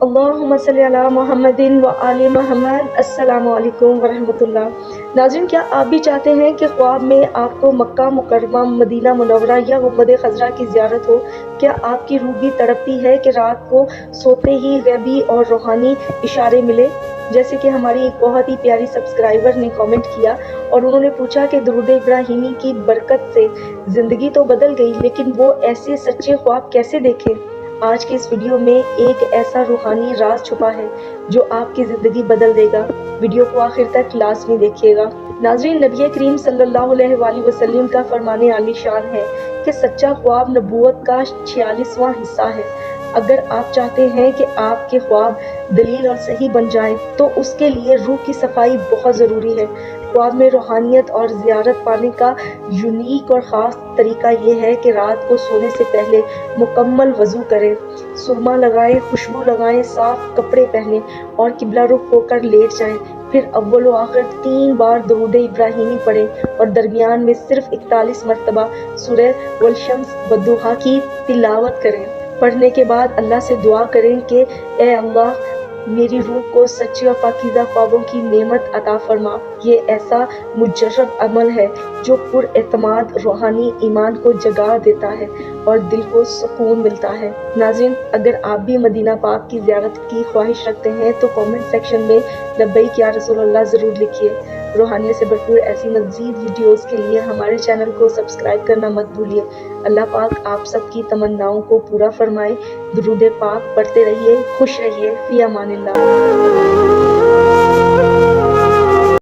اللہم صلی علی محمد و آل محمد۔ السلام علیکم ورحمۃ اللہ۔ ناظرین، کیا آپ بھی چاہتے ہیں کہ خواب میں آپ کو مکہ مکرمہ، مدینہ منورہ یا گنبد خضرا کی زیارت ہو؟ کیا آپ کی روح بھی تڑپتی ہے کہ رات کو سوتے ہی غیبی اور روحانی اشارے ملے؟ جیسے کہ ہماری ایک بہت ہی پیاری سبسکرائبر نے کامنٹ کیا اور انہوں نے پوچھا کہ درود ابراہیمی کی برکت سے زندگی تو بدل گئی، لیکن وہ ایسے سچے خواب کیسے دیکھیں؟ آج کے اس ویڈیو میں ایک ایسا روحانی راز چھپا ہے جو آپ کی زندگی بدل دے گا۔ ویڈیو کو آخر تک لازمی دیکھیے گا۔ ناظرین، نبی کریم صلی اللہ علیہ وآلہ وسلم کا فرمان عالی شان ہے کہ سچا خواب نبوت کا 46واں حصہ ہے۔ اگر آپ چاہتے ہیں کہ آپ کے خواب دلیل اور صحیح بن جائیں تو اس کے لیے روح کی صفائی بہت ضروری ہے۔ خواب میں روحانیت اور زیارت پانے کا یونیک اور خاص طریقہ یہ ہے کہ رات کو سونے سے پہلے مکمل وضو کریں، سرما لگائیں، خوشبو لگائیں، صاف کپڑے پہنیں اور قبلہ رخ ہو کر لیٹ جائیں۔ پھر اول و آخر 3 بار درود ابراہیمی پڑھیں اور درمیان میں صرف 41 مرتبہ سورہ والشمس والضحیٰ کی تلاوت کریں۔ پڑھنے کے بعد اللہ سے دعا کریں کہ اے اللہ، میری روح کو سچے اور پاکیزہ خوابوں کی نعمت عطا فرما۔ یہ ایسا مجرب عمل ہے جو پر اعتماد روحانی ایمان کو جگا دیتا ہے اور دل کو سکون ملتا ہے۔ ناظرین، اگر آپ بھی مدینہ پاک کی زیارت کی خواہش رکھتے ہیں تو کامنٹ سیکشن میں لبیک یا رسول اللہ ضرور لکھیے۔ روحانیت سے بھرپور ایسی مزید ویڈیوز کے لیے ہمارے چینل کو سبسکرائب کرنا مت بھولیے۔ اللہ پاک آپ سب کی تمناؤں کو پورا فرمائے۔ درود پاک پڑھتے رہیے، خوش رہیے، فی امان اللہ۔